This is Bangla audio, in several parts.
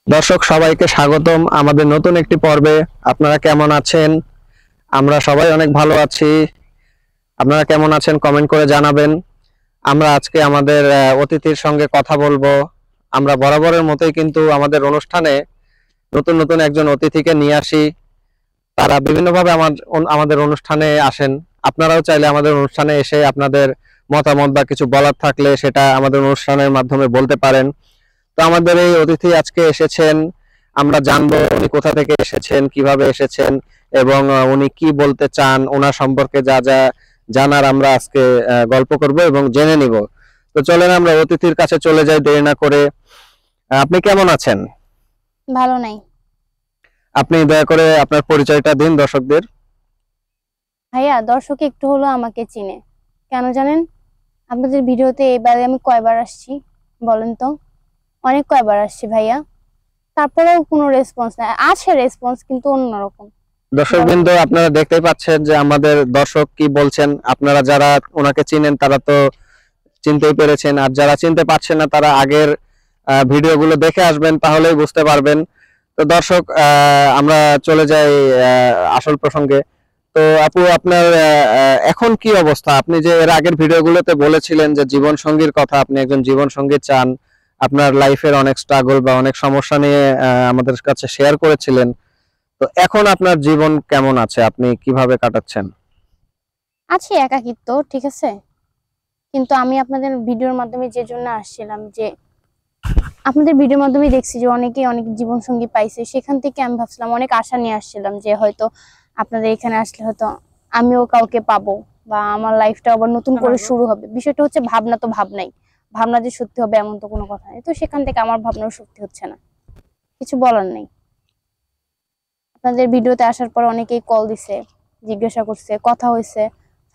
দর্শক সবাইকে স্বাগতম আমাদের নতুন একটি পর্বে। আপনারা কেমন আছেন? আমরা সবাই অনেক ভালো আছি। আপনারা কেমন আছেন কমেন্ট করে জানাবেন। আমরা আজকে আমাদের অতিথির সঙ্গে কথা বলবো। আমরা বরাবরের মতোই কিন্তু আমাদের অনুষ্ঠানে নতুন নতুন একজন অতিথিকে নিয়ে আসি। তারা বিভিন্নভাবে আমাদের অনুষ্ঠানে আসেন। আপনারাও চাইলে আমাদের অনুষ্ঠানে এসে আপনাদের মতামত বা কিছু বলার থাকলে সেটা আমাদের অনুষ্ঠানের মাধ্যমে বলতে পারেন। তো আমাদের এই অতিথি আজকে এসেছেন, আমরা জানবো উনি কোথা থেকে এসেছেন, কিভাবে এসেছেন এবং উনি কি বলতে চান, ওনার সম্পর্কে যা যা জানার আমরা আজকে গল্প করব এবং জেনে নিব। তো চলেন আমরা অতিথির কাছে চলে যাই দেরি না করে। আপনি কেমন আছেন? ভালো নাই আপনি দয়া করে আপনার পরিচয়টা দিন দর্শকদের। ভাইয়া। দর্শক একটু হলো আমাকে চিনে, কেন জানেন? আপনাদের ভিডিওতে এবারে আমি কয়বার আসছি বলেন তো? অনেক কয়বার আসছি ভাইয়া, তারপরেও কোনো রেসপন্স নাই। আছে রেসপন্স, কিন্তু অন্যরকম। দর্শকবৃন্দ, আপনারা দেখতেই পাচ্ছেন যে আমাদের দর্শক কি বলছেন। আপনারা যারা ওনাকে চিনেন তারা তো চিনতেই পেরেছেন, আর যারা চিনতে পারছেন না তারা আগের ভিডিওগুলো দেখে আসবেন, তাহলেই বুঝতে পারবেন। তো দর্শক, আমরা চলে যাই আসল প্রসঙ্গে। তো আপু, আপনার এখন কি অবস্থা? আপনি যে এর আগের ভিডিওগুলোতে বলেছিলেন যে জীবন সঙ্গীর কথা, আপনি একজন জীবন সঙ্গী চান, আপনার লাইফের অনেক স্ট্রাগল বা অনেক সমস্যা নিয়ে আমাদের কাছে শেয়ার করেছিলেন। তো এখন আপনার জীবন কেমন আছে? আপনি কিভাবে কাটাচ্ছেন? আছে একাকিত্ব, ঠিক আছে, কিন্তু আমি আপনাদের ভিডিওর মাধ্যমে যে জন্য আসছিলাম, যে আপনাদের ভিডিওর মাধ্যমে দেখছি যে অনেকে অনেক জীবন সঙ্গী পাইছে, সেখান থেকে আমি ভাবছিলাম, অনেক আশা নিয়ে আসছিলাম যে হয়তো আপনাদের এখানে আসলে হয়তো আমিও কাউকে পাবো, বা আমার লাইফটা আবার নতুন করে শুরু হবে। বিষয়টা হচ্ছে ভাবনা তো ভাবনাই, ভাবনা যে সত্যি হবে এমন তো কোনো কথা নেই। তো সেখান থেকে আমার ভাবনাও সত্যি হচ্ছে না, কিছু বলার নেই। আপনাদের ভিডিওতে আসার পর অনেকেই কল দিছে, জিজ্ঞাসা করছে, কথা হয়েছে,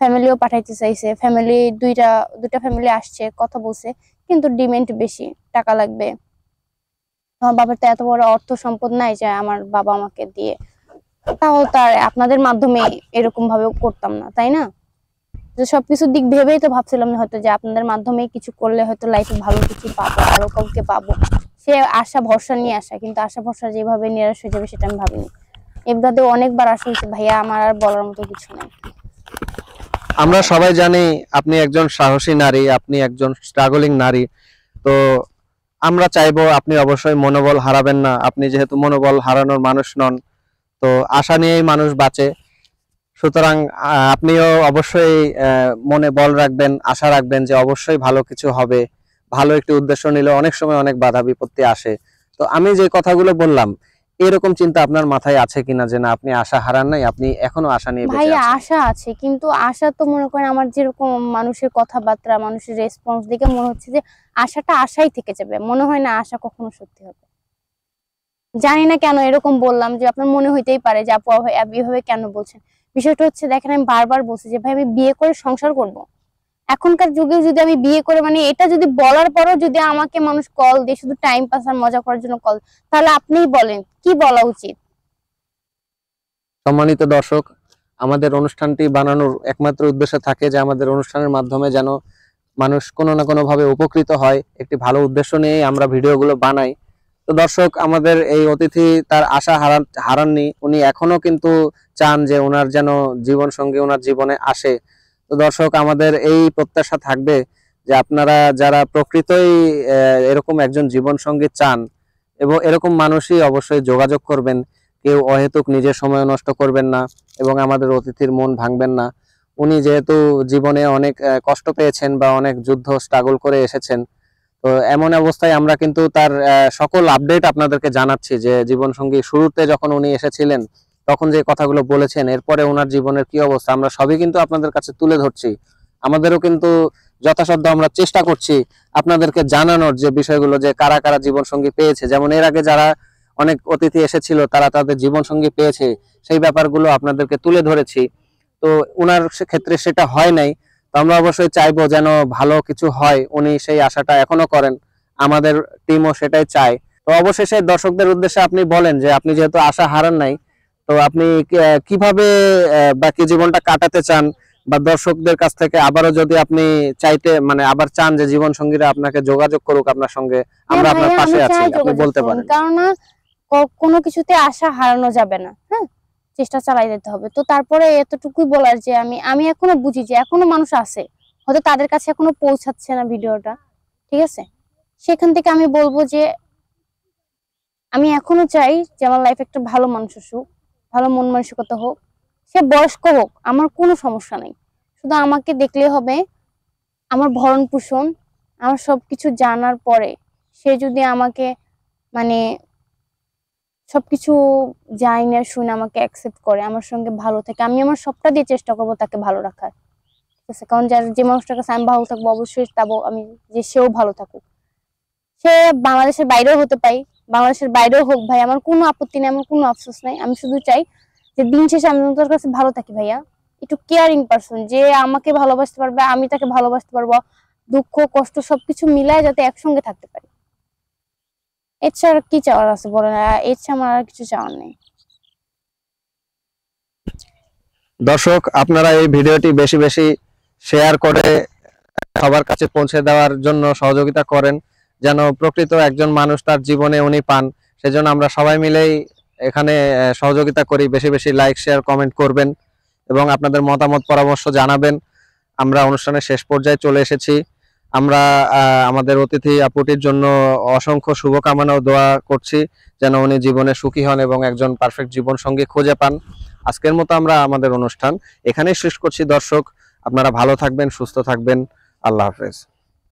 ফ্যামিলিও পাঠাইতে চাইছে। ফ্যামিলি দুইটা ফ্যামিলি আসছে, কথা বলছে, কিন্তু ডিমান্ড বেশি, টাকা লাগবে। আমার বাবার তো এত বড় অর্থ সম্পদ নাই যে আমার বাবা আমাকে দিয়ে, তাও তার আপনাদের মাধ্যমে এরকম ভাবে করতাম না, তাই না? যে সবকিছুর দিক ভেবেই তো ভাবছিলাম হয়তো যে আপনাদের মাধ্যমে কিছু করলে হয়তো লাইফে ভালো কিছু পাবো, ভালো কাউকে পাবো। সে আশা ভরসা নিয়ে আসা, কিন্তু আশা ভরসা যেভাবে নিরাশ হয়ে যাবে সেটা আমি ভাবিনি। এবারে অনেকবার আসা হয়েছে ভাইয়া, আমার আর বলার মতো কিছু নাই। আমরা সবাই জানি আপনি একজন সাহসী নারী, আপনি একজন স্ট্রাগলিং নারী। তো আমরা চাইবো আপনি অবশ্যই মনোবল হারাবেন না। আপনি যেহেতু মনোবল হারানোর মানুষ নন, তো আশা নিয়েই মানুষ বাঁচে। সুতরাং আপনিও অবশ্যই মনে বল রাখবেন, আশা রাখবেন যে অবশ্যই ভালো কিছু হবে। ভালো একটি উদ্দেশ্য নিলে অনেক সময় অনেক বাধা বিপত্তি আসে। তো আমি যে কথাগুলো বললাম, এরকম চিন্তা আপনার মাথায় আছে কিনা যে না, আপনি আশা হারান নাই, আপনি এখনো আশা নিয়ে বেঁচে ভাইয়া আছেন? আশা আছে, কিন্তু আশা তো মনে করেন আমার যেরকম মানুষের কথাবার্তা, মানুষের রেসপন্স দেখে মনে হচ্ছে যে আশাটা আশাই থেকে যাবে, মনে হয় না আশা কখনো সত্যি হবে। জানি না কেন এরকম বললাম, যে আপনার মনে হইতেই পারে যে আপু এভাবে কেন বলছেন। বিষয়টা হচ্ছে, দেখেন, আমি বারবার বলছি যে ভাই আমি বিয়ে করে সংসার করব। এখনকার যুগে যদি আমি বিয়ে করে, মানে এটা যদি বলার পরও যদি আমাকে মানুষ কল দিয়ে শুধু টাইম পাস আর মজা করার জন্য কল, তাহলে আপনিই বলেন কি বলা উচিত? সম্মানিত দর্শক, আমাদের অনুষ্ঠানটি বানানোর একমাত্র উদ্দেশ্য থাকে যে আমাদের অনুষ্ঠানের মাধ্যমে যেন মানুষ কোনো না কোনো ভাবে উপকৃত হয়। একটি ভালো উদ্দেশ্য নিয়ে আমরা ভিডিওগুলো বানাই। তো দর্শক, আমাদের এই অতিথি তার আশা হারাননি। উনি এখনো কিন্তু চান যে ওনার যেন জীবন সঙ্গী ওনার জীবনে আসে। তো দর্শক, আমাদের এই প্রত্যাশা থাকবে যে আপনারা যারা প্রকৃতই এরকম একজন জীবন সঙ্গী চান, এবং এরকম মানুষই অবশ্যই যোগাযোগ করবেন। কেউ অহেতুক নিজের সময় নষ্ট করবেন না এবং আমাদের অতিথির মন ভাঙবেন না। উনি যেহেতু জীবনে অনেক কষ্ট পেয়েছেন বা অনেক যুদ্ধ স্ট্রাগল করে এসেছেন, তো এমন অবস্থায় আমরা কিন্তু তার সকল আপডেট আপনাদেরকে জানাচ্ছি। যে জীবনসঙ্গী শুরুতে যখন উনি এসেছিলেন তখন যে কথাগুলো বলেছেন, এরপরে ওনার জীবনের কি অবস্থা, আমরা সবই কিন্তু আপনাদের কাছে তুলে ধরছি। আমাদেরও কিন্তু যথাসাধ্য আমরা চেষ্টা করছি আপনাদেরকে জানানোর যে বিষয়গুলো, যে কারা কারা জীবনসঙ্গী পেয়েছে। যেমন এর আগে যারা অনেক অতিথি এসেছিল তারা তাদের জীবনসঙ্গী পেয়েছে, সেই ব্যাপারগুলো আপনাদেরকে তুলে ধরেছি। তো ওনার ক্ষেত্রে সেটা হয় নাই। তো আমরা অবশ্যই চাইবো যেন ভালো কিছু হয়, উনি সেই আশাটা এখনো করেন, আমাদের টিমও সেটাই চায়। তো অবশেষে দর্শকদের উদ্দেশ্যে আপনি বলেন যে আপনি যেহেতু আশা হারান নাই, তো আপনি কিভাবে বাকি জীবনটা কাটাতে চান, বা দর্শকদের কাছ থেকে আবারও যদি আপনি চাইতে মানে আবার চান যে জীবন সঙ্গীরা আপনাকে যোগাযোগ করুক আপনার সঙ্গে, আমরা হ্যাঁ আপনার ভাইয়া, পাশে আমি আছি, চাই আপনি যোগাযোগ বলতে করুন, পারেন। কেননা কোনো কিছুতে আশা হারানো যাবে না। হ্যাঁ, চেষ্টা চালাই যেতে হবে। তো তারপরে এতটুকুই বলার যে আমি এখনো বুঝি যে এখনো মানুষ আছে, হয়তো তাদের কাছে এখনো পৌঁছাচ্ছে না ভিডিওটা, ঠিক আছে। সেখান থেকে আমি বলবো যে আমি এখনো চাই যে আমার লাইফে একটা ভালো মানুষ আসুক, ভালো মন মানসিকতা হোক, সে বয়স্ক হোক, আমার কোনো সমস্যা নেই। শুধু আমাকে দেখলে হবে, আমার ভরণ পোষণ, আমার সবকিছু জানার পরে সে যদি আমাকে মানে সবকিছু জানি না শুনে আমাকে অ্যাকসেপ্ট করে, আমার সঙ্গে ভালো থাকে, আমি আমার সবটা দিয়ে চেষ্টা করবো তাকে ভালো রাখার, ঠিক আছে। কারণ যার যে মানুষটার কাছে আমি ভালো থাকবো, অবশ্যই চাবো আমি যে সেও ভালো থাকুক। সে বাংলাদেশের বাইরেও হতে পারি, বাংলাদেশের বাইরেও হোক ভাই, আমার কোনো আপত্তি নেই, আমার কোনো আফসোস নাই। আমি শুধু চাই যে দিন শেষে আমি তোর কাছে ভালো থাকি ভাইয়া, একটু কেয়ারিং পারসন, যে আমাকে ভালোবাসতে পারবে, আমি তাকে ভালোবাসতে পারবো, দুঃখ কষ্ট সবকিছু মিলায় যাতে একসঙ্গে থাকতে পারি। এছাড়া কি চাওয়ার আছে বলেন, এছাড়া আমার আর কিছু চাওয়ার নেই। দর্শক, আপনারা এই ভিডিওটি বেশি বেশি শেয়ার করে সবার কাছে পৌঁছে দেওয়ার জন্য সহযোগিতা করেন, যেন প্রকৃত একজন মানুষ তার জীবনে উনি পান। সেজন্য আমরা সবাই মিলেই এখানে সহযোগিতা করি। বেশি বেশি লাইক শেয়ার কমেন্ট করবেন এবং আপনাদের মতামত পরামর্শ জানাবেন। আমরা অনুষ্ঠানের শেষ পর্যায়ে চলে এসেছি। আমরা আমাদের অতিথি আপুটির জন্য অসংখ্য শুভকামনা ও দোয়া করছি, যেন উনি জীবনে সুখী হন এবং একজন পারফেক্ট জীবন সঙ্গী খুঁজে পান। আজকের মতো আমরা আমাদের অনুষ্ঠান এখানেই শেষ করছি। দর্শক, আপনারা ভালো থাকবেন, সুস্থ থাকবেন। আল্লাহ হাফেজ।